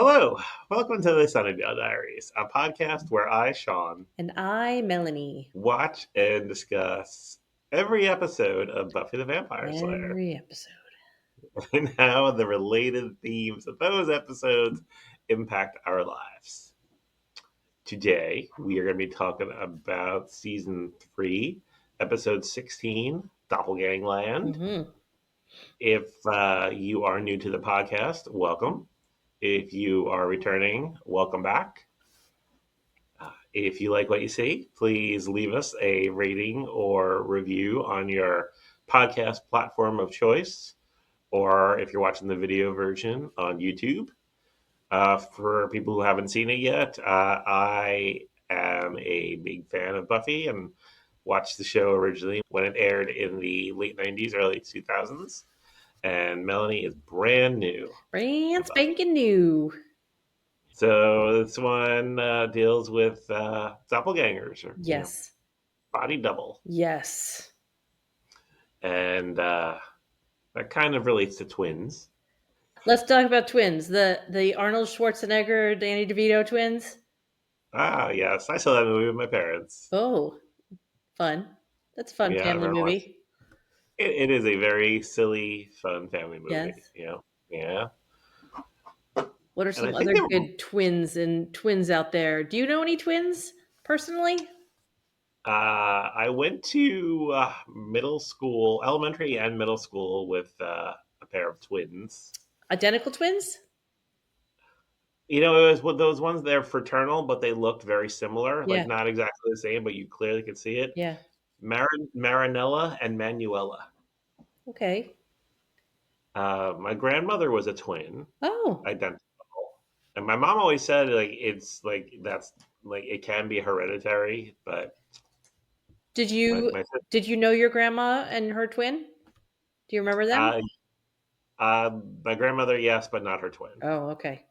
Hello, welcome to the Sunnydale Diaries, a podcast where I, Sean, And I, Melanie. watch and discuss every episode of Buffy the Vampire Slayer Every episode. and how the related themes of those episodes impact our lives. Today, we are going to be talking about season 3, episode 16, Doppelgangland. Mm-hmm. If you are new to the podcast, welcome. If you are returning, welcome back. If you like what you see, please leave us a rating or review on your podcast platform of choice, or if you're watching the video version on YouTube. For people who haven't seen it yet, I am a big fan of Buffy and watched the show originally when it aired in the late 90s, early 2000s. And Melanie is brand new to Brand Buffy. spanking new. So this one deals with doppelgangers, or Yes. body double, Yes. and that kind of relates to twins. Let's talk about twins. The Arnold Schwarzenegger, Danny DeVito twins. Ah, yes, I saw that movie with my parents. Oh, fun. That's a fun Yeah, I family remember watching. movie. It is a very silly, fun family movie. Yes. Yeah, What are and I some think other they were. good twins out there? Do you know any twins personally? I went to middle school, elementary, and middle school with a pair of twins. Identical twins? It was one those ones. They're fraternal, but they looked very similar. Like Yeah. not exactly the same, but you clearly could see it. Yeah. Marinella and Manuela. Okay. My grandmother was a twin, Oh. identical, and my mom always said like it's like that's like it can be hereditary, but Did my you my did you know your grandma and her twin? Do you remember them? uh, my grandmother, yes, but not her twin. Oh, okay.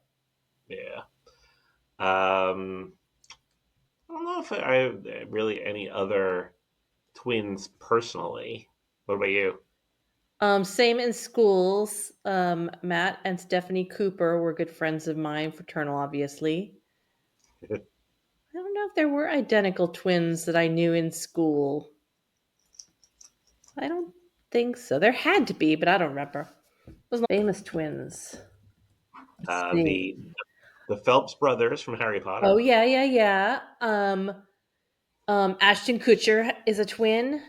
Yeah. I don't know if I have really any other twins personally. What about you? Same in schools. Matt and Stephanie Cooper were good friends of mine, fraternal, obviously. I don't know if there were identical twins that I knew in school. I don't think so. There had to be, but I don't remember. Those famous twins. Let's The see. Phelps brothers from Harry Oh Potter. yeah, yeah, yeah. Ashton Kutcher is a twin.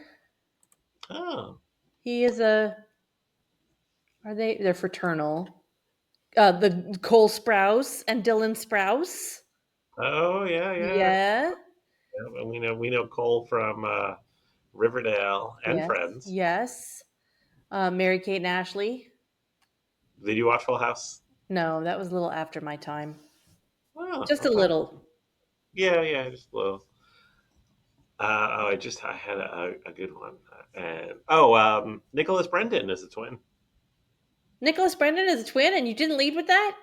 Oh, He is a. Are they? They're fraternal. The Cole Sprouse and Dylan Sprouse. oh yeah, yeah. Yeah. Yeah, we know Cole from Riverdale and Yes. Friends. Yes. Mary Kate and Ashley. Did you watch Full House? No, that was a little after my time. Oh, Just a okay. little. Yeah, just a little. I had a good one, and Nicholas Brendan is a twin. Nicholas Brendan is a twin, and you didn't lead with that?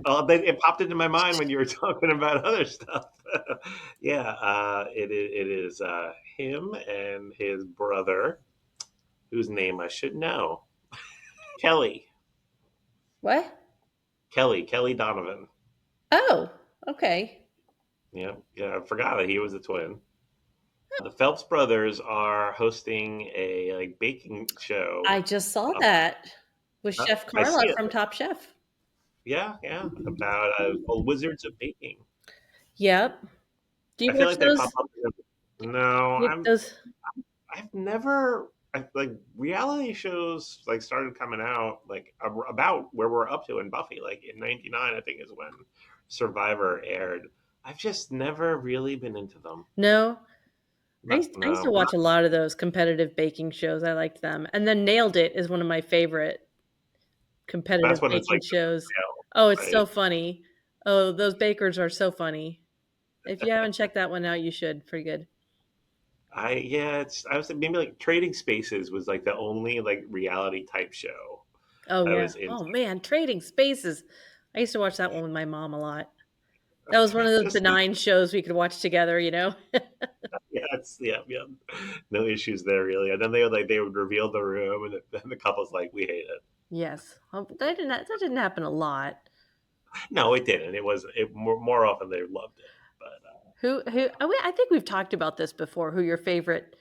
It popped into my mind when you were talking about other stuff. Yeah, it is him and his brother, whose name I should know, Kelly. What? Kelly Donovan. Oh, okay. Yeah, I forgot that he was a twin. The Phelps brothers are hosting a like baking show. I just saw Um, that with Chef I see Carla it. from Top Chef. Yeah, about Wizards of Baking. Yep. Do I you feel watch like they pop those? up. No, Those? I've never like reality shows like started coming out like about where we're up to in Buffy. Like in '99, I think is when Survivor aired. I've just never really been into them. No. No, I used to no, watch a lot of those competitive baking shows. I liked them. And then Nailed It is one of my favorite competitive that's when it's baking like shows. real, Oh, it's right? so funny. Oh, those bakers are so funny. If you haven't checked that one out, you should. Pretty good. I was maybe like Trading Spaces was like the only like reality type show Oh I yeah. was into. Oh man, Trading Spaces. I used to watch that one with my mom a lot. That was one of those Just benign shows we could watch together. yeah. No issues there really. And then they would reveal the room, and then the couple's like, "We hate it." Yes. That didn't happen a lot. No, it didn't. More often they loved it, but Who I think we've talked about this before, who your favorite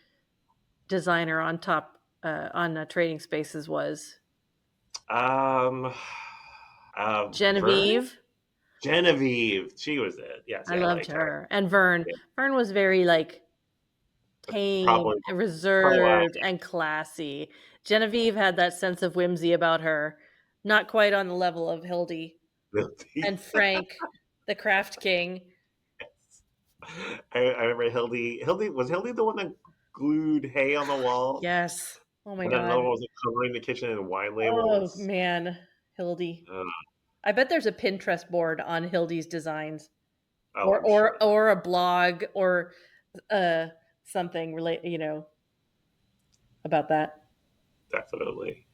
designer on top on Trading Spaces was. um, Vern, Genevieve. Genevieve, she was it. Yes, I yeah, I loved like her. her. And Vern. Yeah, Vern was very like but tame probably and why reserved and classy. Genevieve had that sense of whimsy about her, not quite on the level of Hildy and Frank, the Craft King. I remember Hildy. Hildy the one that glued hay on the wall, Yes. Oh my and then another god. one was like, covering the kitchen in wine Oh labels. man, Hildy. Uh, I bet there's a Pinterest board on Hildy's designs, oh, or I'm sure, or a blog or uh something relate, about that. definitely.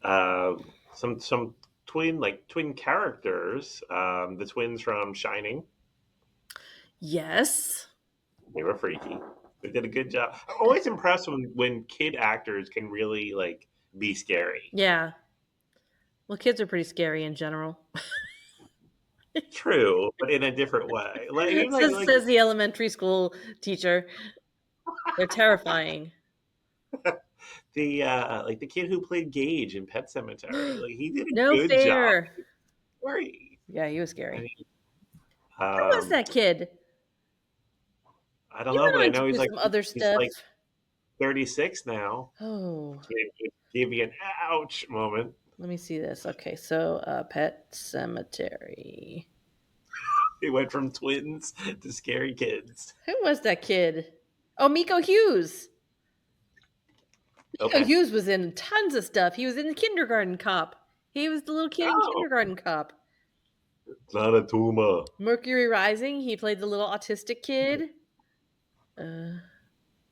Some twin characters. The twins from Shining. Yes. They were freaky. They did a good job. I'm always impressed when kid actors can really like be scary. Yeah. Well, kids are pretty scary in general. True, but in a different way. Like even Says the elementary school teacher. They're terrifying. the kid who played Gage in Pet Cemetery. Like he did a No good job. fair. Scary. Yeah, he was I scary. mean, Who was that kid? I don't He know, but I went on to know do some other he's stuff. like 36 now. Oh, Gave me an ouch moment. let me see this. Okay, so Pet Cemetery. He went from twins to scary kids. Who was that kid? Oh, Miko Hughes. Miko Okay. Hughes was in tons of stuff. He was in the Kindergarten Cop. He was the little kid in Oh, Kindergarten Cop. it's not a tumor. Mercury Rising. He played the little autistic kid. Uh,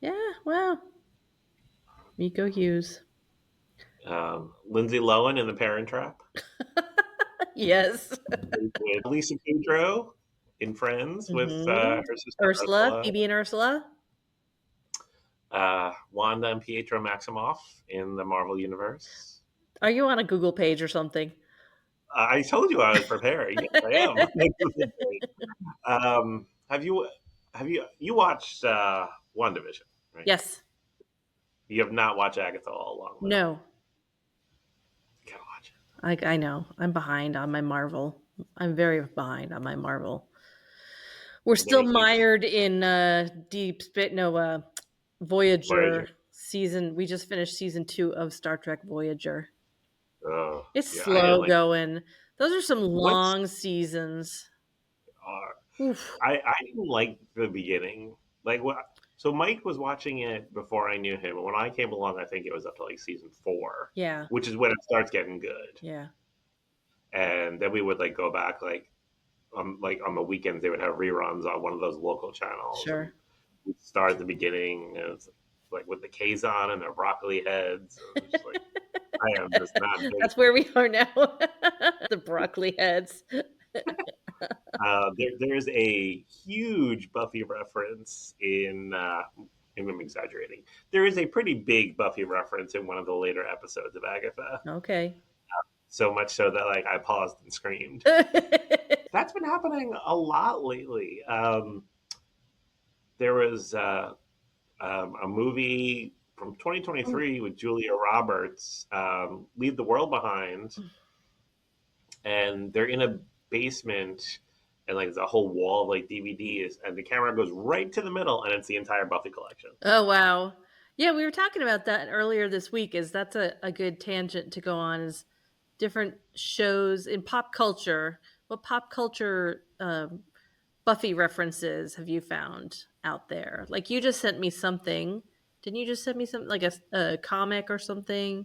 yeah. Wow. Miko Hughes. Lindsay Lohan in The Parent Trap. Yes. With Lisa Kudrow in Friends with Hmm. her sister Ursula. Ursula. Phoebe and Ursula. Wanda and Pietro Maximoff in the Marvel Universe. Are you on a Google page or something? I told you I was preparing. Yes, I am. You watched WandaVision, right? Yes. You have not watched Agatha all along, though. No. You gotta watch it. I know. I'm behind on my Marvel. I'm very behind on my Marvel. We're I'm getting still a huge mired in Deep Spit. No, Voyager. Voyager season. We just finished season 2 of Star Trek Voyager. Oh, It's yeah, I didn't slow like going. Those are some what's long seasons. uh, Oof. I didn't like the beginning. Like what? So Mike was watching it before I knew him, and when I came along, I think it was up to like season 4, Yeah. which is when it starts getting good. Yeah. And then we would like go back like on the weekends they would have reruns on one of those local channels, and Sure. we'd start at the beginning, and it's like with the Kazon and their broccoli heads. And I'm just like, I am just not big. That's where we are now. The broccoli heads. There's a huge Buffy reference in. I'm exaggerating. There is a pretty big Buffy reference in one of the later episodes of Agatha. Okay. So much so that like I paused and screamed. That's been happening a lot lately. There was a movie from 2023 with Julia Roberts, Leave the World Behind, and they're in a basement, and like there's a whole wall of like DVDs, and the camera goes right to the middle, and it's the entire Buffy collection. Oh wow. Yeah, we were talking about that earlier this week. Is that's a good tangent to go on? Is different shows in pop culture. What pop culture Buffy references have you found out there? Like you just sent me something. Didn't you just send me something like a comic or something?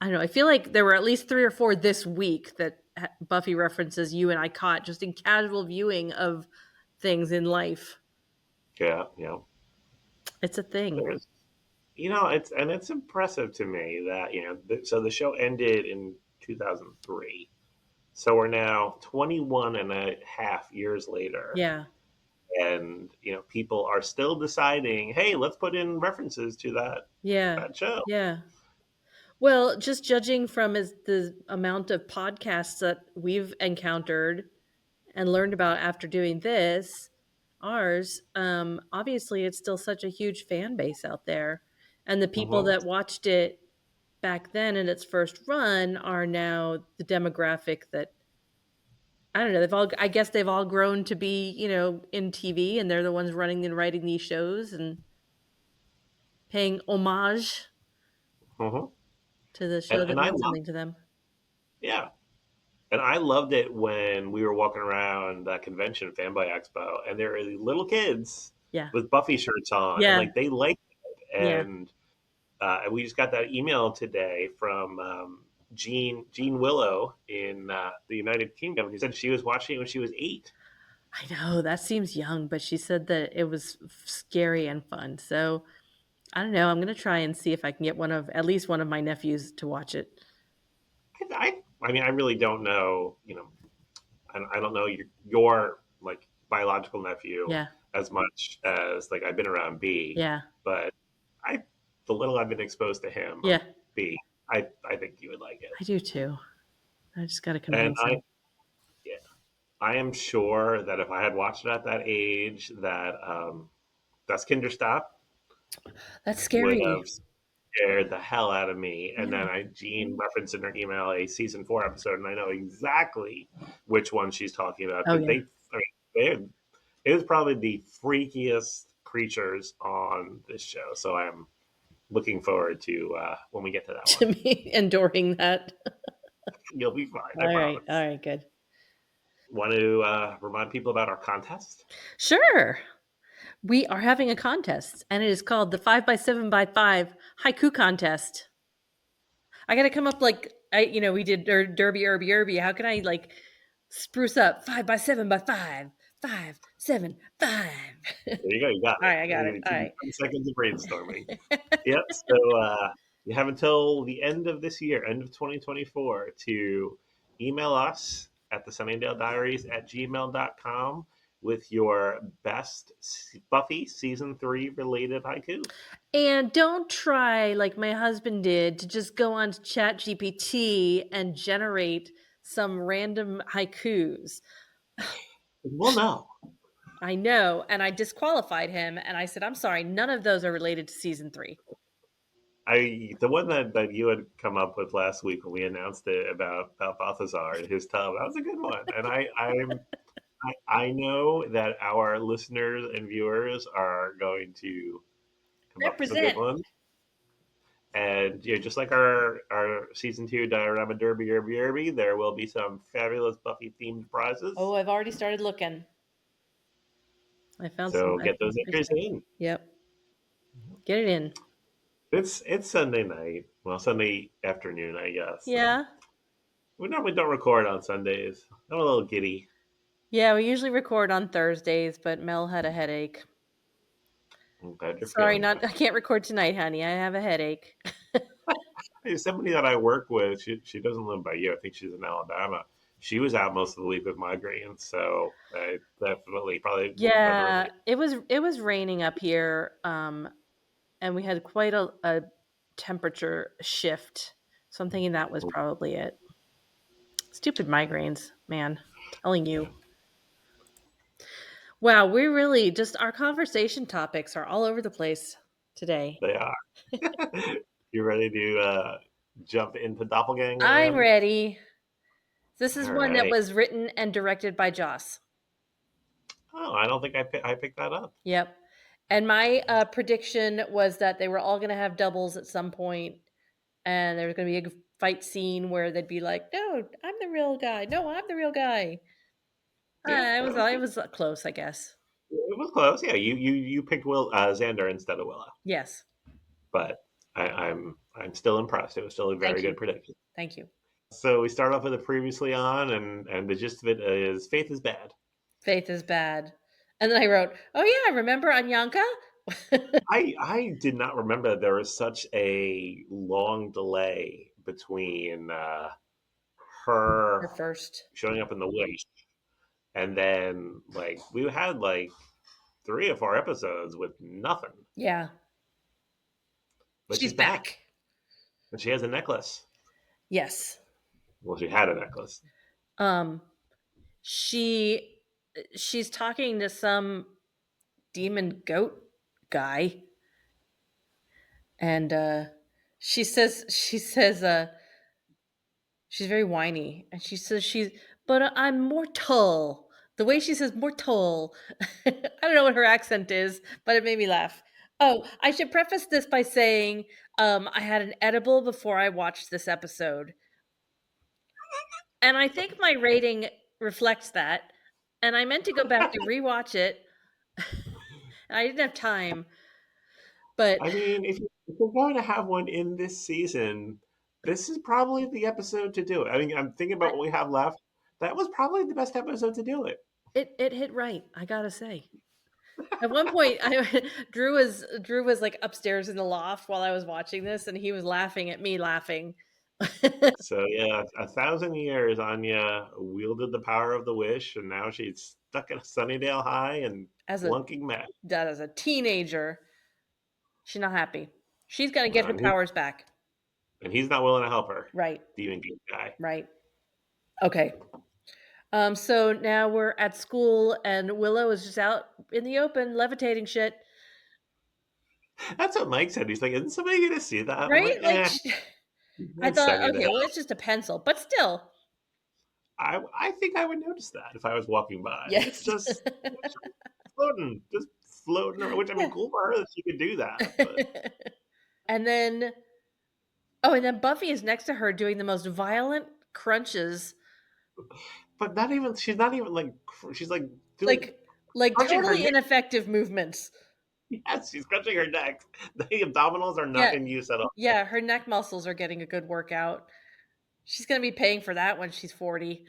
I don't know. I feel like there were at least 3 or 4 this week that Buffy references you and I caught just in casual viewing of things in life. Yeah, It's a thing. there's it's impressive to me that so the show ended in 2003. So we're now 21 and a half years later, Yeah. and people are still deciding, hey, let's put in references to that Yeah. that show. Yeah. Well, just judging from the amount of podcasts that we've encountered and learned about after doing this, ours, obviously it's still such a huge fan base out there. And the people Hmm. that watched it back then in its first run are now the demographic that I don't know, I guess they've all grown to be, in TV and they're the ones running and writing these shows and paying homage Hmm. to the show that And I meant love, something to them. yeah, and I loved it when we were walking around the convention, Fanboy Expo, and there were these little kids Yeah. with Buffy shirts on, and Yeah. like they liked it. Yeah. And we just got that email today from Jean Willow in the United Kingdom. He said she was watching it when she was 8. I know that seems young, but she said that it was scary and fun. So I don't know. I'm gonna try and see if I can get at least one of my nephews to watch it. I mean, I really don't know. I don't know your like biological nephew Yeah, as much as like I've been around B, yeah, but I the little I've been exposed to him, yeah. B, I think you would like it. I do too. I just got to And convince him. yeah, I am sure that if I had watched it at that age, that Das Kinderstop That's would scary. have scared the hell out of me. And Yeah. then Jean referenced in her email a season 4 episode, and I know exactly which one she's talking about Oh because yeah. I mean, it was probably the freakiest creatures on this show. So I'm looking forward to when we get to that To one. me, enduring that. You'll be fine, I All right. All promise. right. Good. Want to remind people about our contest? Sure. We are having a contest, and it is called the 5x7x5 haiku contest. I got to come up we did derby, derby, derby. How can I spruce up 5x7x5, 5, 7, 5? All There you go. You got it. right, I got it. All Give you right. 10 seconds of brainstorming. Yep. So you have until the end of this year, end of 2024, to email us at the Sunnydale Diaries at gmail.com with your best Buffy season 3 related haiku. And don't try like my husband did to just go on to Chat GPT and generate some random haikus. Well, no. I know, and I disqualified him, and I said, "I'm sorry, none of those are related to season 3." The one that you had come up with last week when we announced it about Balthazar and his tub, that was a good one. And I know that our listeners and viewers are going to come up with some good Represent. ones. And just like our season 2 diorama derby derby derby, there will be some fabulous Buffy themed Oh, prizes. I've already started looking. I found some. So I get found those some good entries stuff. in. Yep, get it in. It's Sunday night. Well, Sunday afternoon, I guess. And Yeah, we normally don't record on Sundays. I'm a little giddy. yeah. We usually record on Thursdays, but Mel had a headache. I'm glad you're Sorry, feeling not. better. I can't record tonight, honey. I have a headache. Hey, somebody that I work with, she doesn't live by you. I think she's in Alabama. She was out most of the week with migraines, so I definitely probably wouldn't let her Yeah, remain. it was raining up here, and we had quite a temperature shift. So I'm thinking that was probably it. Stupid migraines, man. Telling you. Wow, we really just our conversation topics are all over the place today. They are. You ready to jump into I'm Doppelgangland? ready. This is All one that right. was written and directed by Joss. Oh, I don't think I picked that up. Yep. And my prediction was that they were all going to have doubles at some point, and there was going to be a fight scene where they'd be like, "No, I'm the real guy. No, I'm the real guy." Yeah, It that was was it good. was close, I guess. It was close. Yeah, you picked Xander instead of Willow, Yes. but I'm still impressed. It was still a very Thank you. good prediction. Thank you. So we start off with it previously on, and the gist of it is faith is bad. Faith is bad. And then I wrote, "Oh yeah, remember Anyanka?" I did not remember that there was such a long delay between her Her first. showing up in the wish and then like we had like 3 or 4 episodes with nothing, Yeah. but She's she's back. back. And she has a necklace. Yes. Well, she had a necklace. Um, she she's talking to some demon goat guy, and she says she's very whiny, and she says but I'm mortal. The way she says mortal, I don't know what her accent is, but it made me laugh. Oh, I should preface this by saying I had an edible before I watched this episode, and I think my rating reflects that. And I meant to go back to rewatch it, and I didn't have time. But I mean, if you're going to have one in this season, this is probably the episode to do it. I mean, I'm thinking about I, what we have left. That was probably the best episode to do it. it hit right. I gotta say. At one point, Drew was like upstairs in the loft while I was watching this, and he was laughing at me laughing. So yeah, 1,000 years Anya wielded the power of the wish, and now she's stuck at Sunnydale High and As a flunking math. that as a teenager, she's not happy. She's gonna get her And, powers back. he's not willing to help her. Right, Demon King guy. right. Okay. So now we're at school, and Willow is just out in the open levitating shit. That's what Mike said. He's like, "Isn't somebody going to see that?" I'm Right? like, Like, I That's thought, Sunnydale. okay, well, it's just a pencil, but still, I think I would notice that if I was walking by. It's yes. just floating around. Which I mean, Yeah. cool for her that she could do that. But And then, oh, and then Buffy is next to her doing the most violent crunches, not even. She's not even like. She's like doing like like crunching her totally neck. ineffective movements. Yes, she's crunching her neck. The abdominals are not Yeah, in use at all. yeah, her neck muscles are getting a good workout. She's gonna be paying for that when she's 40.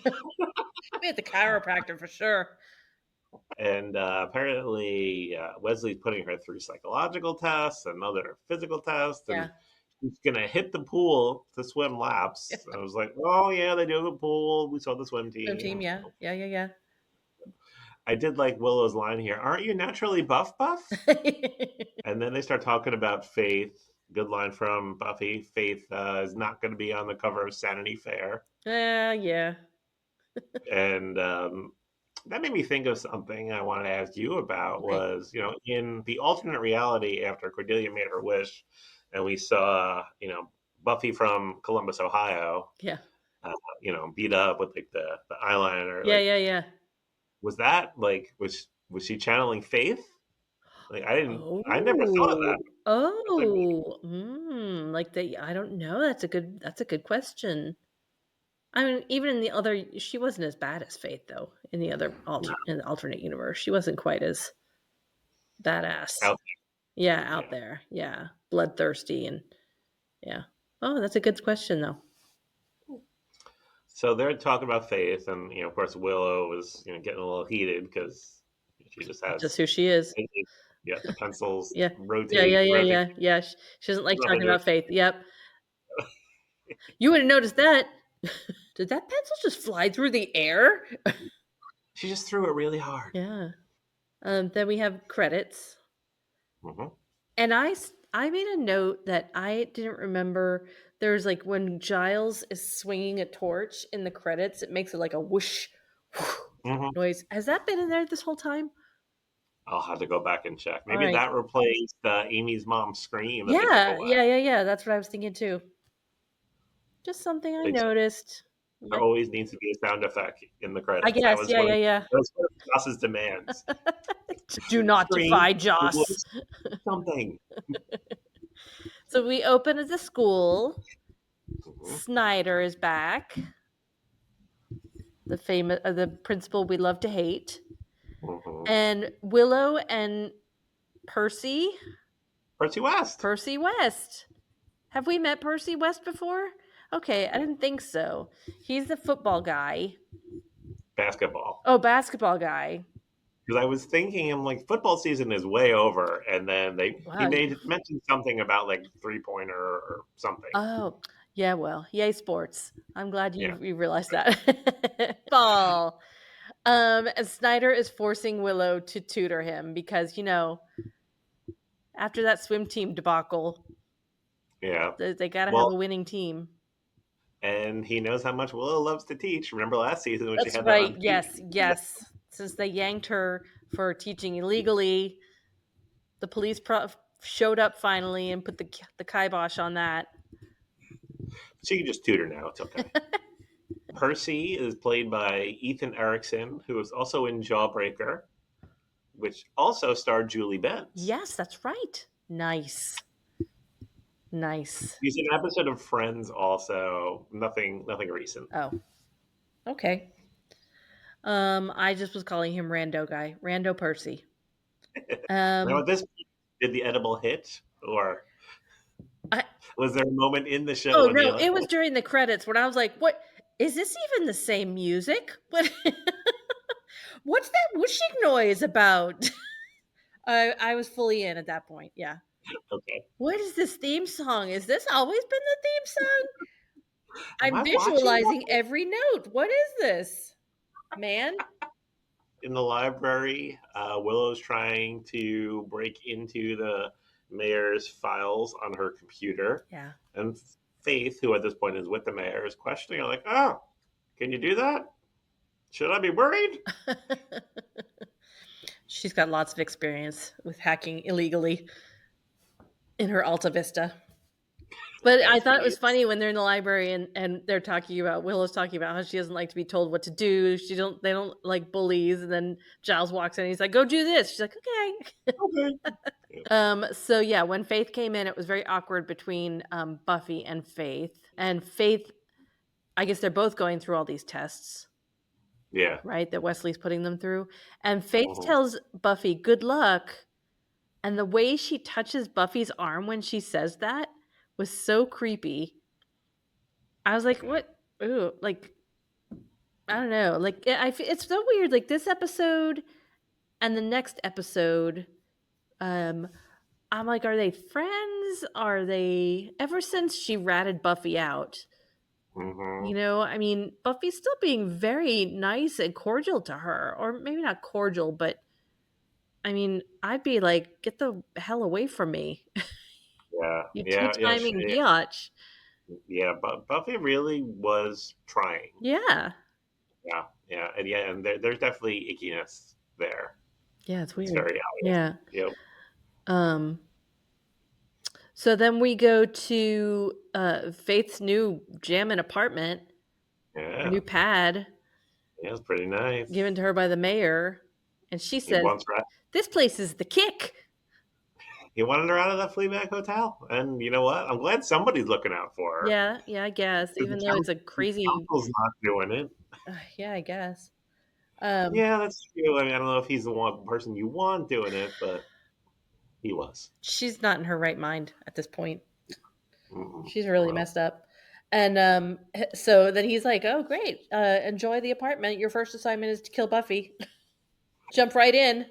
Be at the chiropractor for sure. And apparently, Wesley's putting her through psychological tests, another physical test, and Yeah. she's gonna hit the pool to swim laps. I was like, "Oh yeah, they do have a pool. We saw the swim Swim team, team." yeah. Yeah, yeah, I did like Willow's line here. Aren't you naturally buff? yeah. And then they start talking about Faith. Good line from Buffy. Faith is not going to be on the cover of Sanity Fair. Yeah. And that made me think of something I wanted to ask you about Okay. was, in the alternate reality after Cordelia made her wish, and we saw, Buffy from Columbus, Ohio, Yeah. beat up with like the eyeliner. Yeah, Like, yeah, yeah. was that like, was she channeling Faith? Like, I never thought of that. Oh. I was like, Oh. Like I don't know. That's a good question. I mean, even in the other she wasn't as bad as Faith though. In the alternate universe. She wasn't quite as badass. out Yeah, there. out Yeah. there. Yeah. Bloodthirsty and yeah. Oh, that's a good question though. So they're talking about Faith, and of course, Willow is getting a little heated because she just Just has, who she is. yeah, the pencils Yeah. Yeah, rotate, yeah, yeah, rotate yeah. Yeah. She doesn't like talking 100. about Faith. Yep. You would have noticed that. Did that pencil just fly through the air? She just threw it really hard. Yeah. Then we have credits. Hmm. And I made a note that I didn't remember. There's like when Giles is swinging a torch in the credits, it makes it like a whoosh, whoosh Hmm. noise. Has that been in there this whole time? I'll have to go back and check. All Maybe right. that replaced Amy's mom's scream that they took Yeah, away. yeah, yeah, yeah. That's what I was thinking too. Just something I They said noticed. there Like, always needs to be a sound effect in the I credits. That guess, was yeah, yeah, yeah. one of Joss's demands. Do not Scream, defy Joss. whoops, something. So we open at the school. Hmm. Snyder is back. The principal we love to hate. Hmm. And Willow and Percy, Percy West, Percy West. Have we met Percy West before? Okay, I didn't think so. He's the football guy. basketball. Oh, basketball guy. Because I was thinking, I'm like, football season is way over, and then he Wow. mentioned something about like 3-pointer or something. Oh, yeah, well, yay sports. I'm glad Yeah, you realized that. Ball. And Snyder is forcing Willow to tutor him because, after that swim team debacle, Yeah. They got to have Well, a winning team. and he knows how much Willow loves to teach. Remember last season when she That's had that right. on tape? Yes, yes. Since they yanked her for teaching illegally, the police showed up finally and put the kibosh on that. She can just tutor now. It's okay. Percy is played by Ethan Erickson, who was also in Jawbreaker, which also starred Julie Benz. Yes, that's right. Nice. Nice. He's in an episode of Friends also. Nothing recent. Oh, okay. I just was calling him Rando guy, Rando Percy. Now Um, at this point, did the edible hit? Or I was there a moment in the show oh when no, the it was during the credits when I was like, "What is this even the same music? What what's that whooshing noise about?" I was fully in at that point. Yeah. okay. What is this theme song? Is this always been the theme song? Am I'm I watching visualizing that? every note. What is this, man? In the library, Willow's trying to break into the mayor's files on her computer, Yeah. and Faith, who at this point is with the mayor, is questioning her, like, "Oh, can you do that? Should I be worried?" She's got lots of experience with hacking illegally in her Alta Vista. But I As thought it she was is. funny when they're in the library and they're talking about Willow's talking about how she doesn't like to be told what to do. They don't like bullies. And then Giles walks in and he's like, go do this. She's like, okay. Okay. Yeah. So yeah, when Faith came in, it was very awkward between Buffy and Faith. And Faith, I guess they're both going through all these tests, Yeah. right? That Wesley's putting them through. And Faith Mhm. tells Buffy, good luck. And the way she touches Buffy's arm when she says that was so creepy. I was like, Yeah. what? Ooh, like, I don't know. Like, it's so weird. Like, this episode and the next episode, um, I'm like, are they friends? Are they, ever since she ratted Buffy out? Hmm. I mean, Buffy's still being very nice and cordial to her, or maybe not cordial, but I mean, I'd be like, get the hell away from me. Yeah. You two Yeah. Yeah. timing biatch. Yeah. But Buffy really was trying. Yeah. Yeah. Yeah. And yeah. And there's definitely ickiness there. Yeah, it's It's weird. very obvious. Yeah. Yep. Um, so then we go to Faith's new jammin' apartment, her Yeah. new pad Yeah. It's pretty nice. given to her by the mayor. And she He says, wants her. this place is the kick. He wanted her out of that Fleabag hotel, and you know what? I'm glad somebody's looking out for her Yeah, yeah, I guess. because Even though it's a the crazy, council's not doing it. yeah, I guess. Um, Yeah, that's true. I mean, I don't know if he's the one person you want doing it, but he was. she's not in her right mind at this point. Mm-mm. She's really Well, messed up. And so then he's like, oh, great. Enjoy the apartment. Your first assignment is to kill Buffy. Jump right in.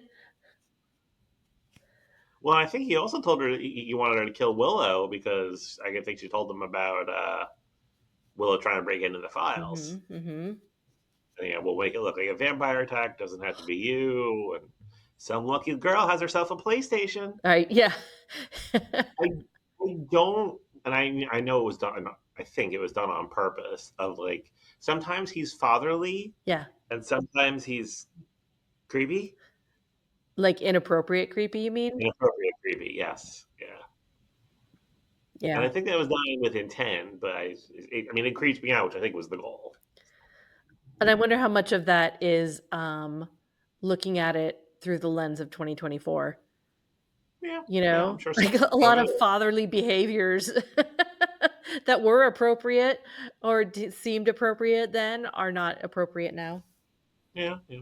well, I think he also told her he wanted her to kill Willow because I think she told him about Willow trying to break into the files. Mm-hmm, mm-hmm. And, yeah, we'll make it look like a vampire attack. Doesn't have to be you. And some lucky girl has herself a PlayStation. All right, yeah. I, I don't, and I know it was done. I think it was done on purpose. Of like sometimes he's fatherly, Yeah. and sometimes he's creepy, Like inappropriate creepy, you mean? inappropriate creepy. Yes, yeah. And Yeah. I think that was done with intent, but I mean, it creeps me out, which I think was the goal. And I wonder how much of that is looking at it through the lens of 2024. Yeah, You yeah. I'm know, sure like some a of lot it. of fatherly behaviors that were appropriate or seemed appropriate then are not appropriate now. Yeah, yeah.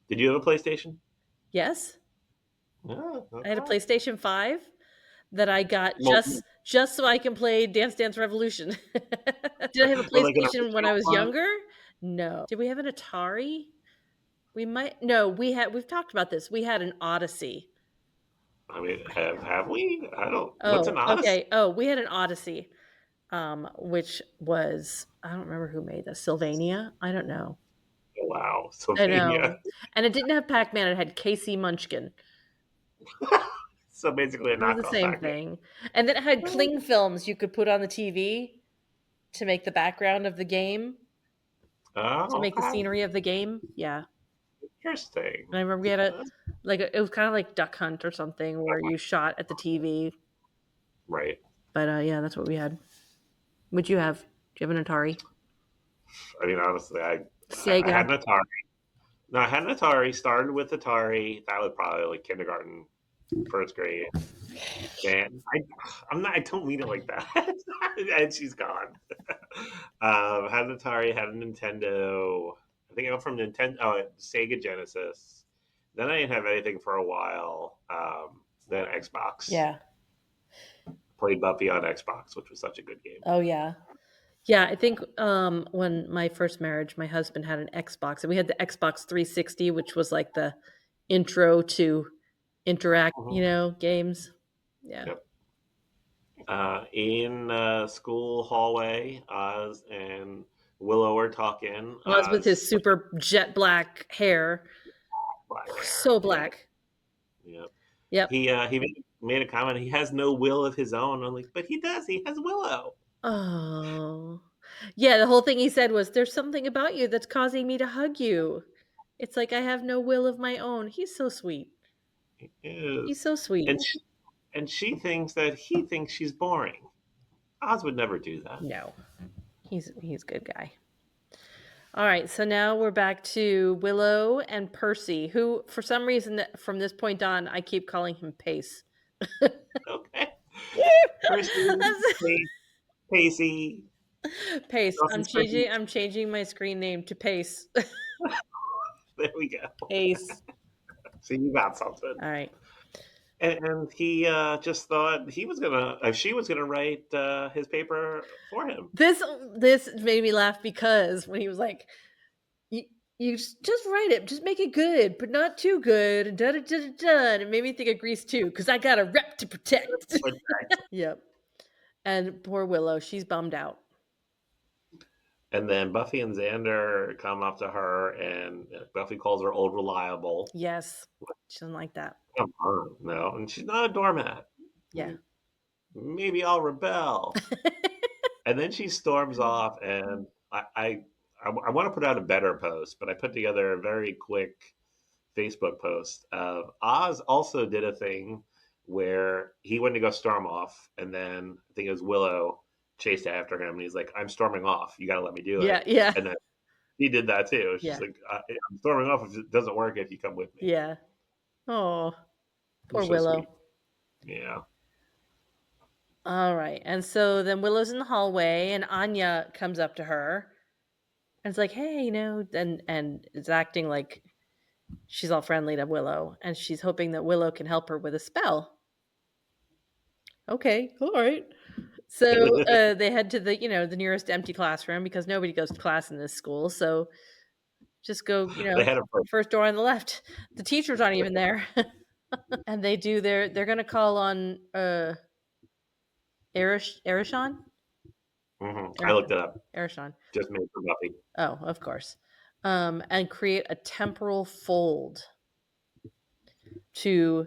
Did you have a PlayStation? Yes, Yeah, I had a okay. PlayStation 5 that I got Well, just so I can play Dance Dance Revolution. Did I have a but like an PlayStation when I original was one. younger? No. Did we have an Atari? We might no, we've talked about this. We had an Odyssey. I mean, have we? I don't. What's an Oh, Odyssey? okay. Oh, we had an Odyssey, which was I don't remember who made this. Sylvania? I don't know. Wow, I Sylvania. know. And it didn't have Pac Man, it had Casey Munchkin. So basically a It was the knockoff same Pac Man. thing. And then it had cling films you could put on the TV to make the background of the game, to Oh, make the okay. scenery of the game. Yeah. And Interesting. I remember we had it was kind of like Duck Hunt or something where you shot at the TV. Right. But yeah, that's what we had. What'd you have? Do you have an Atari? I mean, honestly, I Sega. had an Atari. No, I had an Atari. Started with Atari. That was probably like kindergarten, first grade. Then I'm not. I don't mean it like that. And she's gone. Had an Atari. Had a Nintendo. I think I went from Nintendo, Sega Genesis. Then I didn't have anything for a while. Then Xbox. Yeah. Played Buffy on Xbox, which was such a good game. Oh yeah. Yeah, I think when my first marriage, my husband had an Xbox, and we had the Xbox 360, which was like the intro to interact, Mhm. games. Yeah. Yep. In school hallway, Oz and Willow are talking. Oz with Oz his super jet black hair, black hair. so Yep. black. Yep. Yep. He made a comment. He has no will of his own. I'm like, but he does. He has Willow. Oh. Yeah, the whole thing he said was, "There's something about you that's causing me to hug you. It's like I have no will of my own." He's so sweet. He He's is, so sweet. and she thinks that he thinks she's boring. Oz would never do that. No, he's a good guy. All right, so now we're back to Willow and Percy, who, for some reason, from this point on, I keep calling him Pace. Okay. Percy, Pacey, Pace. Dawson's Creek. I'm changing my screen name to Pace. There we go. Pace. So you got something. All right. And he just thought he was gonna, she was gonna write his paper for him. This made me laugh because when he was like, "You, you just write it, just make it good, but not too good." And da da da da da. And it made me think of Grease too, because I got a rep to protect. But Yep. And poor Willow, she's bummed out. and then Buffy and Xander come up to her, and Buffy calls her old reliable. Yes, she doesn't like that. Come on, no, and she's not a doormat. Yeah. Maybe I'll rebel. And then she storms off, and I want to put out a better post, but I put together a very quick Facebook post of Oz also did a thing where he went to go storm off, and then I think it was Willow chased after him, and he's like, "I'm storming off. You got to let me do Yeah, it." yeah, And then he did that too. She's yeah, like, "I'm storming off if it doesn't work. If you come with me." yeah. Oh, poor It's so Willow. sweet. Yeah. All right. And so then Willow's in the hallway and Anya comes up to her and it's like, "Hey, and is acting like she's all friendly to Willow and she's hoping that Willow can help her with a spell." Okay, all right. So they head to the nearest empty classroom because nobody goes to class in this school. So just go, They had a first door on the left. The teachers aren't even there. And they're gonna call on Erishon? I looked it up. Erishon. Just made for Buffy. Oh, of course. And create a temporal fold to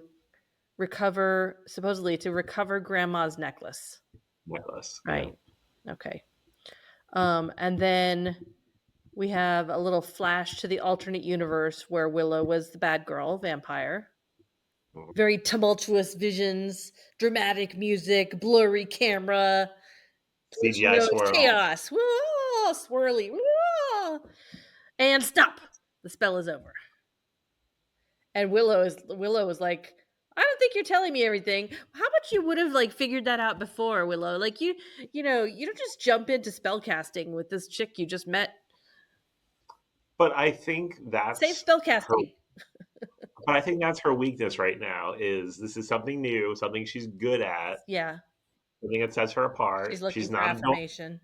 supposedly to recover grandma's necklace. Necklace. Right. Okay. And then we have a little flash to the alternate universe where Willow was the bad girl, vampire. Yeah. Very tumultuous visions, dramatic music, blurry camera. CGI swirl. Chaos. Whoa, swirly. Whoa. And stop. The spell is over. And Willow is like, "I don't think you're telling me everything. How about you would have figured that out before, Willow? Like you don't just jump into spell casting with this chick you just met. But I think Safe that's spell her. casting." But I think that's her weakness right now. Is this is something new, something she's good at, Yeah. something that sets her She's apart. looking She's for not a door. affirmation.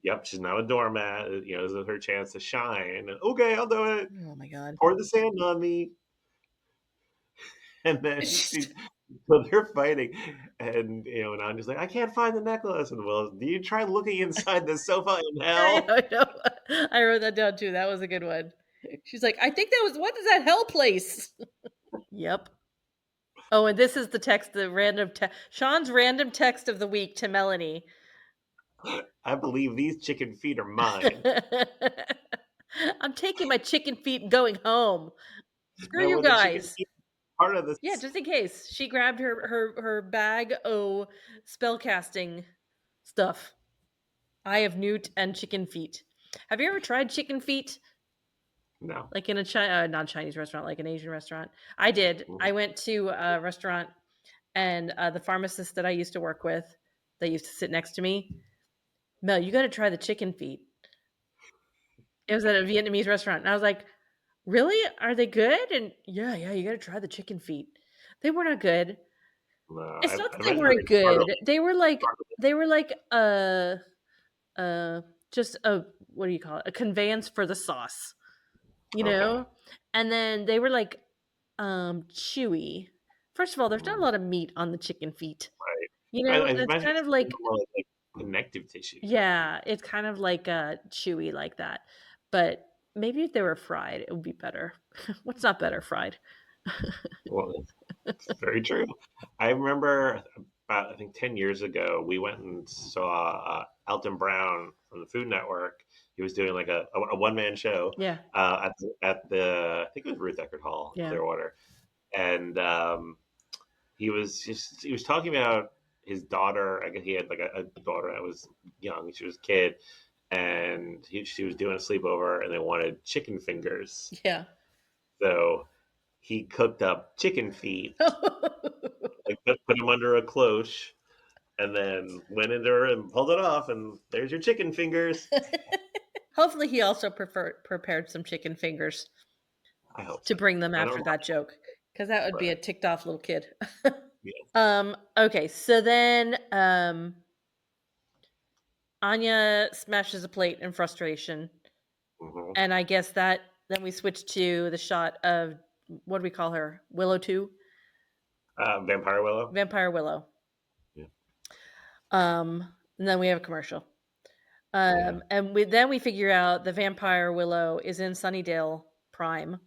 Yep, she's not a doormat. This is her chance to shine. Okay, I'll do it. Oh my god. Pour the sand on me. And then so they're fighting, and and I'm just like, I can't find the necklace. And Will, do you try looking inside the sofa in hell? I know. I wrote that down too. That was a good one. She's like, "I think that was what is that hell place?" Yep. Oh, and this is the text, the random Sean's random text of the week to Melanie. I believe these chicken feet are mine. I'm taking my chicken feet and going home. Screw Now, you were the chicken guys. feet part of Yeah, this? just in case. She grabbed her bag of spellcasting stuff. Eye of Newt and chicken feet. Have you ever tried chicken feet? No. Like in a not Chinese restaurant, like an Asian restaurant? I did. Mhm. I went to a restaurant, and the pharmacist that I used to work with, that used to sit next to me, Mel, you got to try the chicken feet. It was at a Vietnamese restaurant, and I was like, "Really? Are they good?" And yeah, yeah, you got to try the chicken feet. They were not good. No, It's not I that they imagine they're weren't good. startling. They were like uh just a, what do you call it? A conveyance for the sauce, you Okay. know? And then they were like chewy. First of all, there's not a Mm, lot of meat on the chicken feet. I It's imagine kind it's of like, more like connective tissue. yeah, it's kind of like chewy like that. But maybe if they were fried, it would be better. What's not better, fried? Well, it's very true. I remember about, I think, 10 years ago, we went and saw Elton Brown from the Food Network. He was doing like a one man show Yeah, I think it was Ruth Eckerd Hall in yeah. Clearwater. And he was talking about his daughter. I guess he had like a daughter that was young. She was a kid. And she was doing a sleepover and they wanted chicken fingers. Yeah. So he cooked up chicken feet, like put them under a cloche, and then went in there and pulled it off, and there's your chicken fingers. Hopefully, he also prepared some chicken fingers I hope to so. bring them I don't after know, that joke, because that would be a but ticked off little kid. yeah. Okay, so then Anya smashes a plate in frustration, Hmm. and I guess that then we switch to the shot of, what do we call her? Willow 2? Vampire Willow. Vampire Willow. Yeah, And then we have a commercial. yeah. And we figure out the Vampire Willow is in Sunnydale Prime.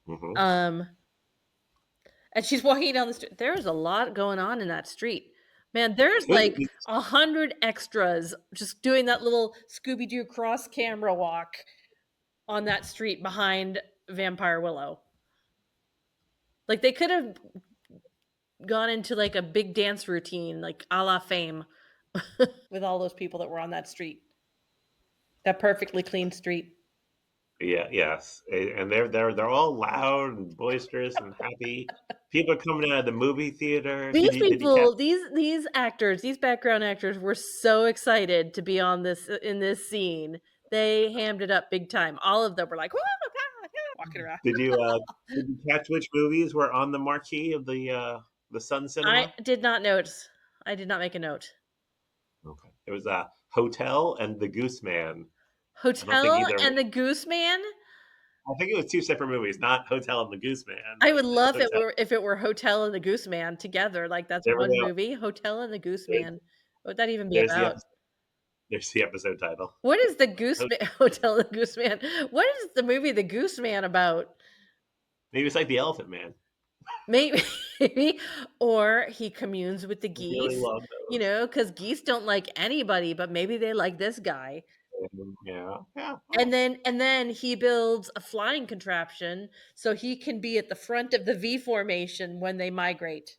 Hmm. Um, and she's walking down the street. There's a lot going on in that street. Man, there's like 100 extras just doing that little Scooby Doo cross camera walk on that street behind Vampire Willow. Like they could have gone into like a big dance routine, like a la Fame, with all those people that were on that street, that perfectly clean street. Yeah, yes, and they're all loud and boisterous and happy. People are coming out of the movie theater. These Did you catch? people, these actors, these background actors were so excited to be on this in this scene. They hammed it up big time. All of them were like, "Woo, ah, yeah," walking around. Did you catch which movies were on the marquee of the Sun I Cinema? did not note. I did not make a note. Okay. It was a Hotel and the Goose Man. I don't think Hotel either. and the Goose Man. I think it was two separate movies, not Hotel and the Goose Man, I but would love it Hotel. if it were Hotel and the Goose Man together. Like that's There we one go. movie. Hotel and the Goose There's, Man. What would that even be there's the about? episode. There's the episode title. What is the Goose Ho- Man? Hotel and the Goose Man. What is the movie The Goose Man about? Maybe it's like the Elephant Man. Maybe, maybe, or he communes with the I really geese, love those. because geese don't like anybody, but maybe they like this guy. Yeah, yeah. And then he builds a flying contraption so he can be at the front of the V formation when they migrate.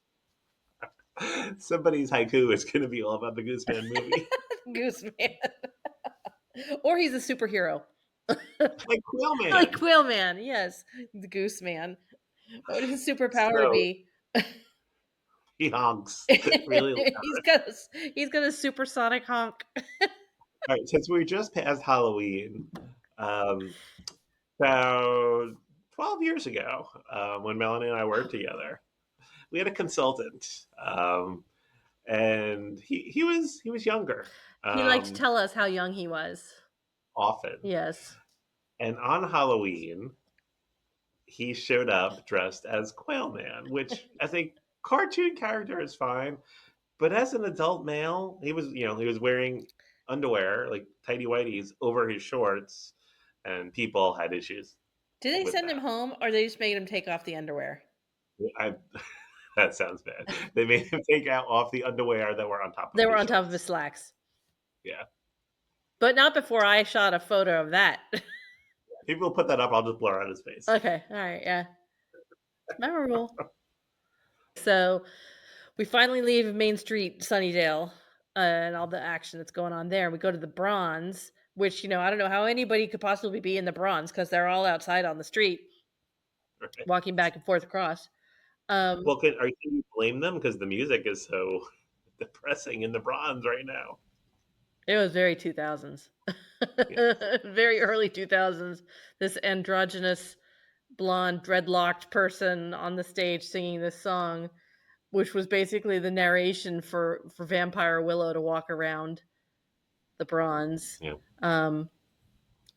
Somebody's haiku is going to be all about the Goose Man movie. Goose Man, or he's a superhero, Like Quail like Man. Quail Man. Yes, the Goose Man. What would his superpower So be? he honks really loud. He's got a supersonic honk. All right, since we're just past Halloween, um, about 12 years ago, when Melanie and I worked together, we had a consultant, and he was younger, He liked to um, tell us how young he was. often. Yes. And on Halloween, he showed up dressed as Quail Man, which as a cartoon character is fine, but as an adult male, he was wearing underwear, like tidy whities, over his shorts, and people had issues Did they with send him that. home or they just made him take off the underwear? I That sounds bad. They made him take out off the underwear that were on top They of were his on top of his shorts. slacks. Yeah. But not before I shot a photo of that. People put that up, I'll just blur out his face. Okay, alright, yeah. It's memorable. So, we finally leave Main Street, Sunnydale, and all the action that's going on there, and we go to the Bronze, which, I don't know how anybody could possibly be in the Bronze because 'cause they're all outside on the street Right. walking back and forth across. Um, Well, can you blame them because the music is so depressing in the bronze right now? it was very 2000s. Yeah, Very early 2000s. This androgynous, blonde, dreadlocked person on the stage singing this song, which was basically the narration for Vampire Willow to walk around the Bronze. yeah, Um,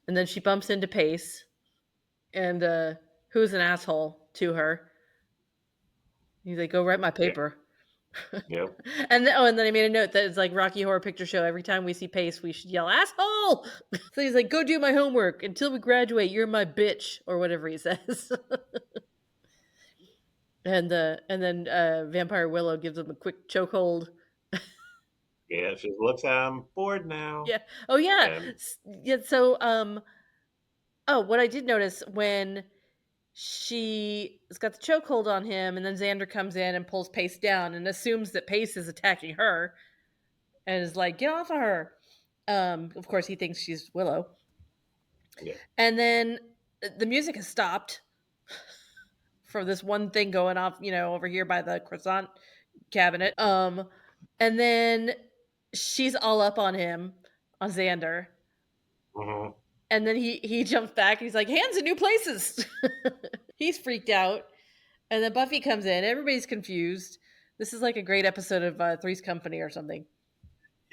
and then she bumps into Pace, and who's an asshole to her. He's like, "Go write my yeah, paper." yeah. And then I made a note that it's like Rocky Horror Picture Show. Every time we see Pace, we should yell "asshole." So he's like, "Go do my homework until we graduate. You're my bitch," or whatever he says. And then Vampire Willow gives him a quick chokehold. Yeah, she looks, I'm bored now. Yeah. Oh yeah. And Yeah. So oh, what I did notice when she's got the chokehold on him, and then Xander comes in and pulls Pace down and assumes that Pace is attacking her and is like, "Get off of her." Of course, he thinks she's Willow, yeah, and then the music has stopped for this one thing going off, over here by the croissant cabinet. And then she's all up on him, on Xander, hmm, and then he jumps back and he's like, "Hands in new places." He's freaked out. And then Buffy comes in. Everybody's confused. This is like a great episode of Three's Company or something.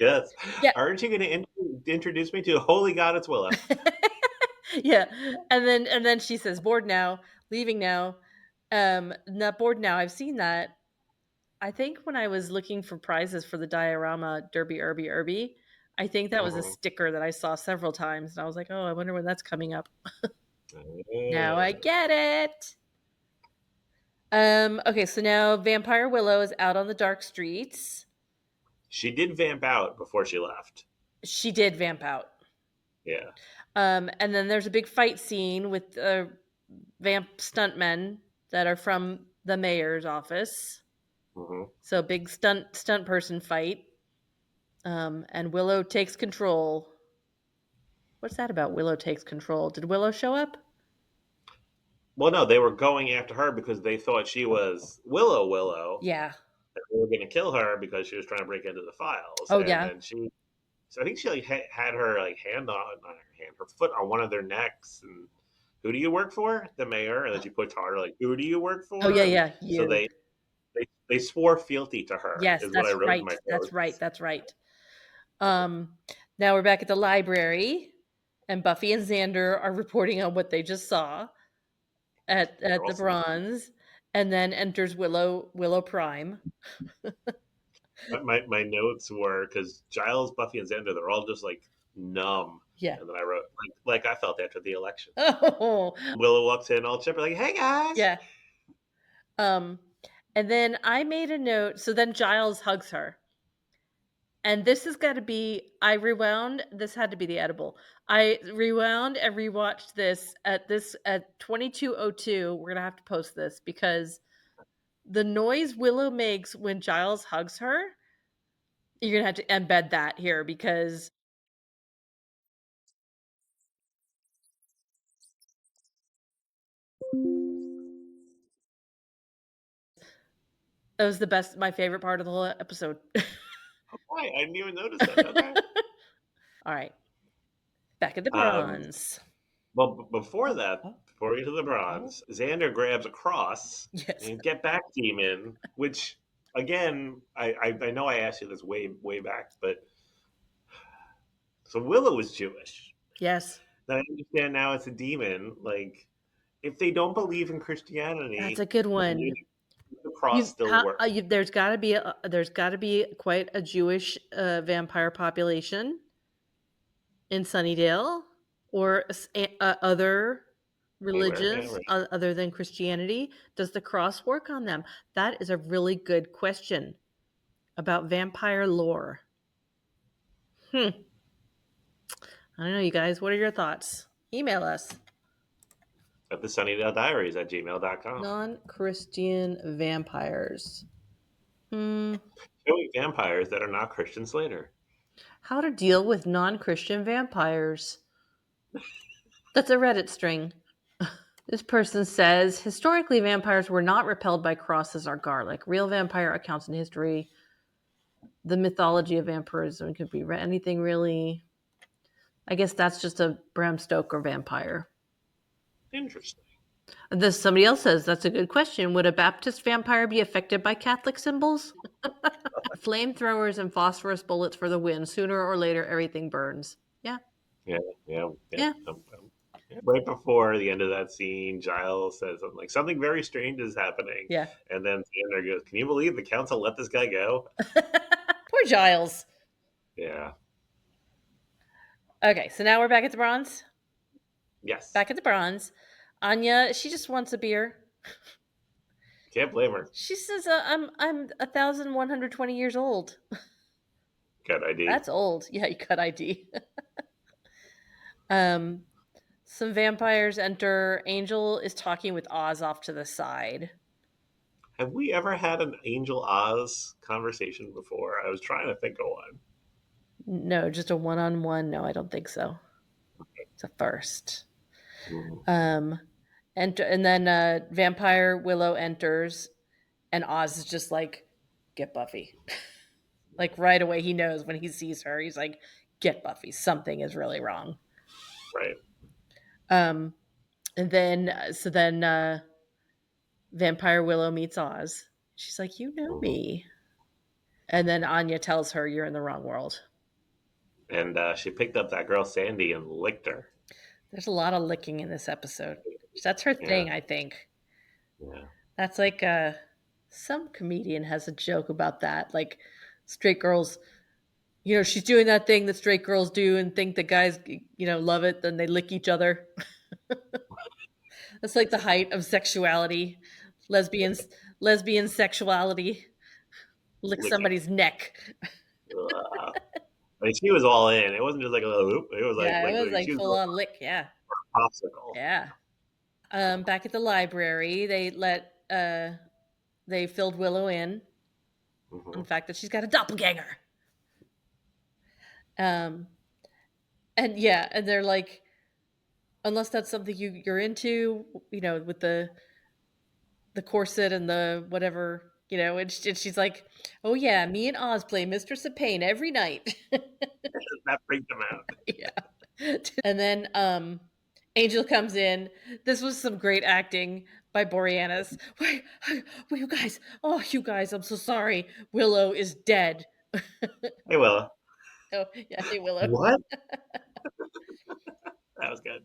yes. Yeah. Aren't you going to introduce me to Holy God? It's Willow. Yeah. And then she says, "Bored now, leaving now." Not bored now. I've seen that. I think when I was looking for prizes for the diorama Derby Irby Irby, I think that was a Hmm. sticker that I saw several times, and I was like, "Oh, I wonder when that's coming up." Now I Uh, get it. Okay, so now Vampire Willow is out on the dark streets. she did vamp out before she left. She did vamp out. Yeah. And then there's a big fight scene with vamp stuntmen that are from the mayor's office. Hmm. So big stunt person fight. And Willow takes control. What's that about? Willow takes control. Did Willow show up? Well, no, they were going after her because they thought she was Willow. Yeah. And they were going to kill her because she was trying to break into the files. Oh And yeah. then so I think she like had her like hand on not her hand, her foot on one of their necks. And who do you work for? The mayor. And then she pushed harder, like, who do you work Oh for? yeah, And yeah. so You. they swore fealty to her, Yes, is what I that's wrote in right. my That's right. notes. That's right. Um, Now we're back at the library, and Buffy and Xander are reporting on what they just saw They're at the also Bronze, and then enters Willow Prime. my notes were because Giles, Buffy, and Xander, they're all just like numb. Yeah. And then I wrote like I felt after the election. Oh, Willow walks in all chipper, like, "Hey guys!" yeah. Um, and then I made a note. So then Giles hugs her. And this has got to be, I rewound. This had to be the edible. I rewound and rewatched this at 22:02. We're going to have to post this because the noise Willow makes when Giles hugs her, you're going to have to embed that here because that was my favorite part of the whole episode. Why? I didn't even notice that. Okay. All right. Back at the Um, Bronze. well, before Oh, that, oh, before we get to the oh. bronze, Xander grabs a cross Yes. and get back demon, which again, I know I asked you this way back, but so Willow is Jewish. Yes. Now I understand now it's a demon. Like, if they don't believe in That's a Christianity, good then one. the cross still work. There's got to be quite a Jewish vampire population in Sunnydale or other. Anywhere, yeah, religions right. other than Christianity? Does the cross work on them? That is a really good question about vampire lore. Hmm. I don't know, you guys. What are your thoughts? Email us. At the Sunnydale Diaries at gmail.com. Non-Christian vampires. Hmm. Showing vampires that are not Christian Slater. How to deal with non-Christian vampires. That's a Reddit string. This person says historically vampires were not repelled by crosses or garlic. Real vampire accounts in history. The mythology of vampirism could be anything really. I guess that's just a Bram Stoker vampire. Interesting. This somebody else says that's a good question. Would a Baptist vampire be affected by Catholic symbols? Flamethrowers and phosphorus bullets for the win. Sooner or later, everything burns. Yeah, Yeah, yeah, yeah. yeah, Yeah. Right before the end of that scene, Giles says something like something very strange is happening, yeah. and then Xander goes, "Can you believe the council let this guy go?" Poor Giles. Yeah. Okay, so now we're back at the bronze. Yes. Back at the bronze. Anya, she just wants a beer. Can't blame her. She says, "I'm 1,120 years old." Good ID. That's old. Yeah, you cut ID. um, some vampires enter. Angel is talking with Oz off to the side. Have we ever had an Angel Oz conversation before? I was trying to think of one. No, just a one-on-one. No, I don't think so. It's a first. Mhm. Um, and then vampire Willow enters, and Oz is just like, "Get Buffy." Like right away, he knows when he sees her. He's like, "Get Buffy. Something is really wrong." Right. Um, and then vampire Willow meets Oz. She's like, "You know Mhm. me." And then Anya tells her, "You're in the wrong world." And she picked up that girl Sandy and licked her. There's a lot of licking in this episode. That's her Yeah. thing, I think. Yeah. That's like some comedian has a joke about that. Like straight girls, she's doing that thing that straight girls do and think that guys, love it. Then they lick each other. That's like the height of sexuality, lesbians, lesbian sexuality. Lick Licking. somebody's neck. Ugh. I mean, she was all in. It wasn't just like a little oop. It was Yeah, it was like like she was full going on lick. Yeah, for a popsicle. yeah. Back at the library, they filled Willow in on Hmm. the fact that she's got a doppelganger. Um, and yeah, and they're like, unless that's something you're into, with the corset and the whatever, and she's like, "Oh yeah, me and Oz play Mistress of Pain every night." That freaked him out. Yeah. And then Angel comes in. This was some great acting by Boreanaz. Wait, well, you guys, oh, you guys, I'm so sorry. Willow is dead. Hey, Willa. Oh, yeah, hey, Willow. What? That was good.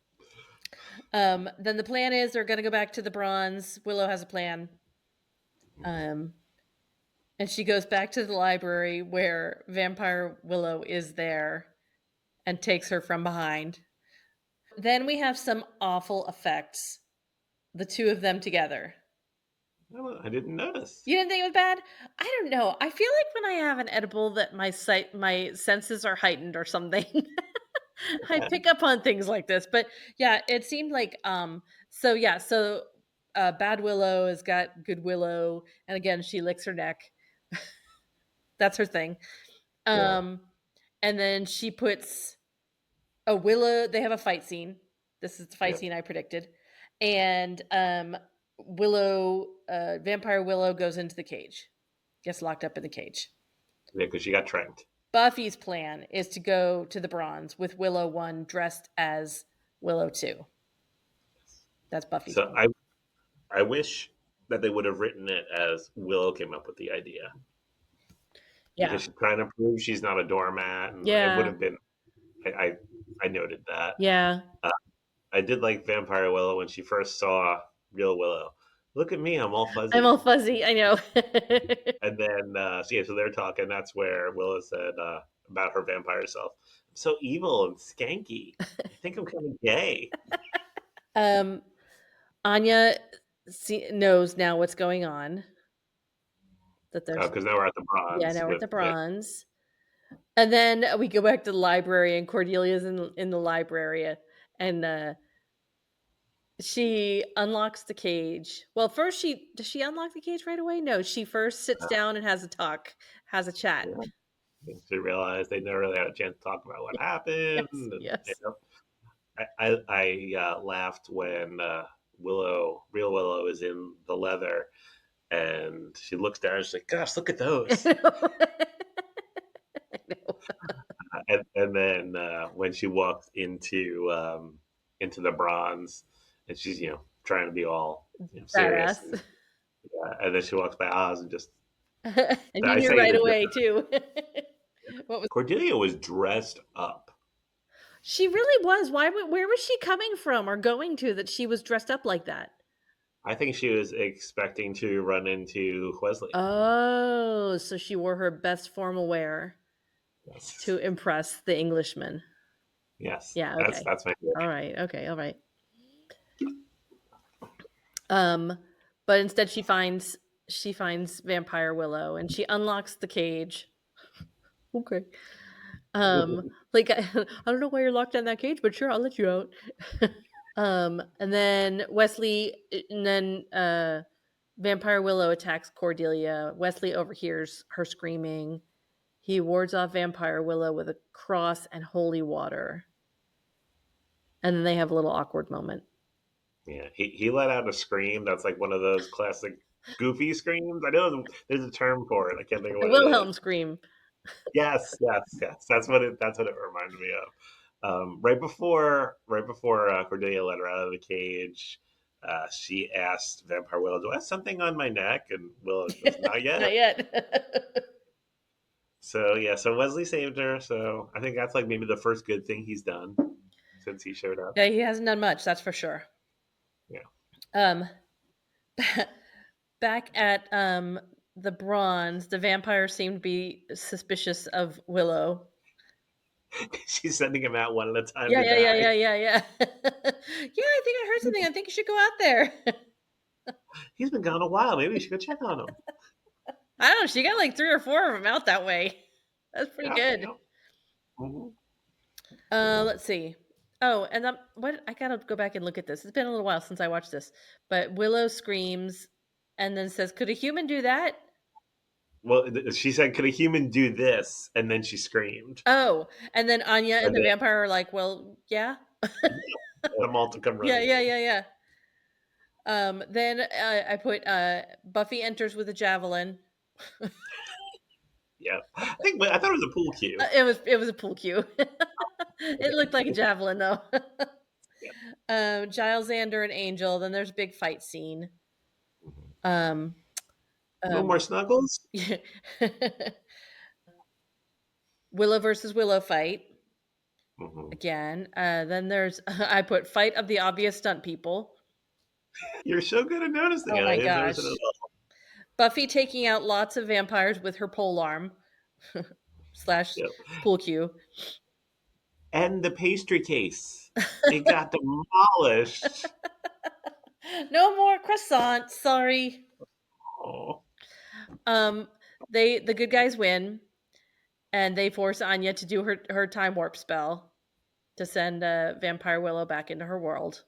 Then the plan is they're going to go back to the bronze. Willow has a plan. Um, and she goes back to the library where Vampire Willow is there and takes her from behind. Then we have some awful effects, the two of them together. I didn't notice. You didn't think it was bad? I don't know. I feel like when I have an edible that my senses are heightened or something. I Yeah. pick up on things like this. But yeah, it seemed like so Bad Willow has got Good Willow, and again she licks her neck. That's her thing. Yeah. Um and then she puts a Willow, they have a fight scene. This is the fight Yeah. scene I predicted. And Willow, Vampire Willow goes into the cage, gets locked up in the cage. Yeah, because she got tranked. Buffy's plan is to go to the bronze with Willow 1 dressed as Willow 2. That's Buffy's So plan. I wish that they would have written it as Willow came up with the idea because Yeah. she's trying to prove she's not a doormat, and it would Yeah. have been. I I, I noted that. Yeah. Uh, I did like Vampire Willow when she first saw real Willow. Look at me, I'm all I'm all fuzzy. fuzzy. I know. And then, so they're talking. That's where Willow said about her vampire self. I'm so evil and skanky. I think I'm kind of gay. Anya knows now what's going on. That Oh, there's because now we're at the Yeah, bronze now we're at with the the bronze. And then we go back to the library, and Cordelia's in the library, and she unlocks the cage. Well, first she does she unlock the cage right away? No, she first sits down and has a chat. yeah. She realized they never really had a chance to talk about what happened. Yes, And, yes. I laughed when real Willow, is in the leather, and she looks down and she's like, "Gosh, look at those!" I know. I know. And then when she walks into the bronze, and she's trying to be all serious, Badass. and, and then she walks by Oz and just And you I knew say right the away too. What was Cordelia was dressed up. She really was. Where was she coming from or going to that she was dressed up like that? I think she was expecting to run into Wesley. Oh, so she wore her best formal wear Yes, to impress the Englishman. yes, Yeah, that's okay. that's my theory. All right. Okay, all right. Um, but instead she finds Vampire Willow and she unlocks the cage. Okay. Like I don't know why you're locked in that cage, but sure, I'll let you out. And then Vampire Willow attacks Cordelia. Wesley overhears her screaming. He wards off Vampire Willow with a cross and holy water. And then they have a little awkward moment. Yeah, he let out a scream that's like one of those classic goofy screams. I know there's a term for it. I can't think of The what it Wilhelm is. scream. Yes, yes, yes. That's what it reminded me of. Right before Cordelia let her out of the cage, she asked Vampire Willow, "Do I have something on my neck?" And Willow goes, "Not yet." Not yet. So yeah, so Wesley saved her. So I think that's like maybe the first good thing he's done since he showed up. Yeah, he hasn't done much, that's for sure. Yeah, Um Back at the bronze, the vampires seem to be suspicious of Willow. she's sending him out one at a time Yeah, to yeah, yeah, die. yeah, yeah, yeah. Yeah, I think I heard something. I think you should go out there. He's been gone a while. Maybe we should go check on him. I don't know. She got like 3 or 4 of them out that way. That's pretty Yeah, good. yeah. Mhm. Let's see. Oh, and what I gotta go back and look at this. It's been a little while since I watched this, but Willow screams and then says, "Could a human do that?" Well, she said, "Could a human do this?" And then she screamed, Oh, and then Anya and and the then vampire are like, "Well, yeah, them all to come yeah, running yeah, in. yeah, yeah." Then I put Buffy enters with a javelin. Yeah, I thought it was a pool cue. It was a pool cue. It looked like a javelin though. Yeah. Giles, Xander, and Angel. Then there's a big fight scene. Mhm. Um, No um, more snuggles. Willow versus Willow fight Hmm. again. Then there's I put fight of the obvious stunt people. You're so good at noticing Oh it. I my didn't notice it at gosh. Buffy taking out lots of vampires with her pole arm slash all. Yep. pool cue. And the pastry case, it got demolished. No more croissants. Sorry. Oh. Um, the good guys win, and they force Anya to do her time warp spell to send Vampire Willow back into her world.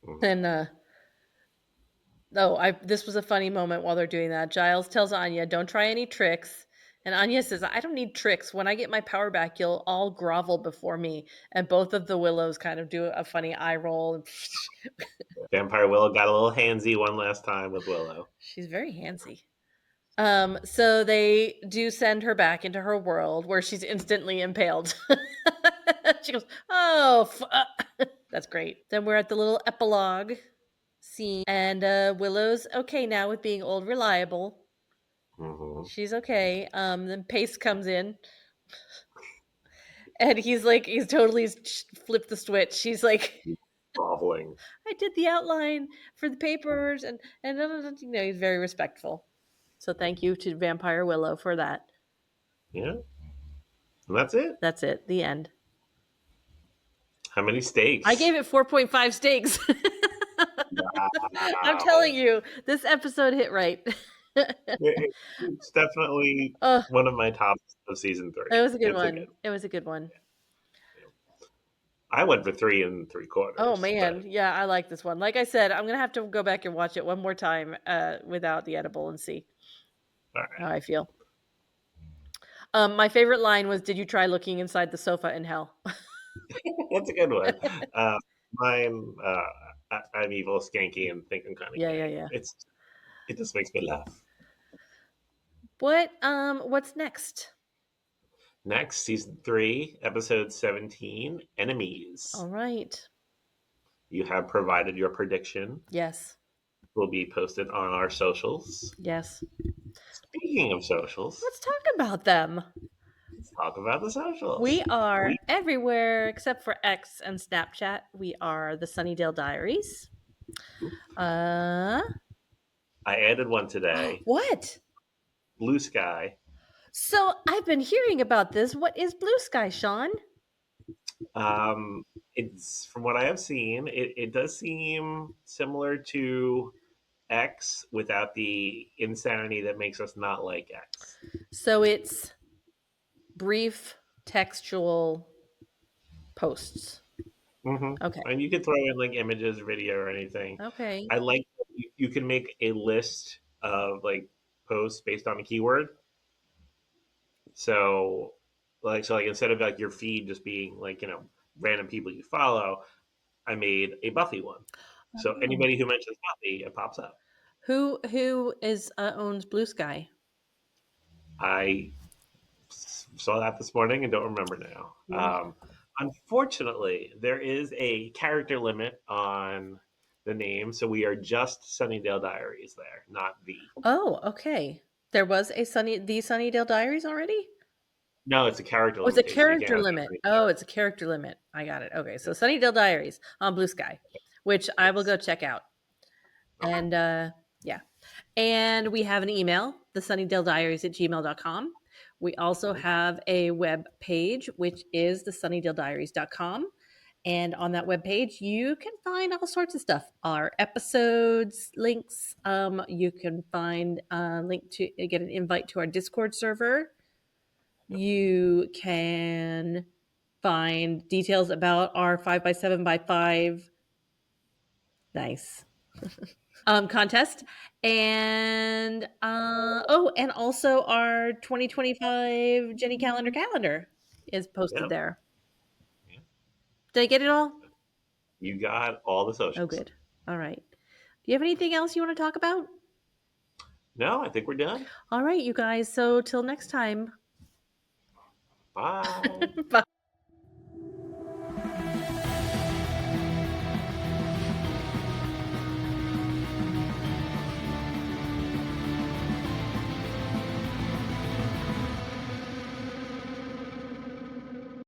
Mhm. And I this was a funny moment while they're doing that. Giles tells Anya, "Don't try any tricks." And Anya says, "I don't need tricks. When I get my power back, you'll all grovel before me." And both of the Willows kind of do a funny eye roll. Vampire Willow got a little handsy one last time with Willow. She's very handsy. So they do send her back into her world where she's instantly impaled. She goes, "Oh, that's great." Then we're at the little epilogue scene, and Willow's okay now with being old reliable. Hmm. She's okay. Then Pace comes in, and he's totally flipped the switch. She's like, Groveling. "I did the outline for the papers," he's very respectful. So thank you to Vampire Willow for that. Yeah, and that's it. That's it. The end. How many I steaks? gave it 4.5 steaks. I'm Wow. telling you, this episode hit right. It's definitely Oh, one of my tops of season it three. was a good It's a one. good. It was a good one. You know, I went for 3 and 3/4, Oh man, but yeah, I like this one. Like I said, I'm gonna have to go back and watch it one more time without the edible and see all how right. I feel. My favorite line was, "Did you try looking inside the sofa in hell?" That's a good one. Uh, mine, I'm evil, skanky, and think I'm kind of Yeah, yeah, gay. yeah. It just makes me laugh. What's next? Next, season 3, episode 17, enemies. All right. You have provided your prediction. Yes. Will be posted on our socials. Yes. Speaking of socials, Let's talk about them. let's talk about the socials. We are We everywhere except for X and Snapchat. We are the Sunnydale Diaries. Uh, I added one today. what? Blue Sky. So I've been hearing about this. What is Blue Sky, Sean? Um, it's from what I have seen, it does seem similar to X without the insanity that makes us not like X. So it's brief textual posts. Okay. And you could throw in like images, video, or anything. Okay. I like that you can make a list of like posts based on a keyword. So, like instead of like your feed just being like random people you follow, I made a Buffy one. So Oh. anybody who mentions Buffy, it pops up. Who is owns Blue Sky? I saw that this morning and don't remember now. Wha- Unfortunately, there is a character limit on the name, so we are just Sunnydale Diaries there, not the. Oh, okay. There was the Sunnydale Diaries already? No, it's a character Oh, it's a limitation. You can't character have limit. that Oh, it's a character limit. I got it. Okay, so many. Sunnydale Diaries on Blue Sky, which I will Yes. go check out. Okay. And yeah. And we have an email, the sunnydalediaries@gmail.com. We also Mhm. have a web page, which is the sunnydalediaries.com. And on that web page, you can find all sorts of stuff. Our episodes, links. You can find a link to get an invite to our Discord server. Yep. You can find details about our 5x7x5 nice contest, and and also our 2025 Jenny calendar is posted Yep. there. Yeah. Did I get it all? You got all the Oh, socials. good. All right. Do you have anything else you want to talk about? No, I think we're done. All right, you guys. So till next time. Bye. Bye.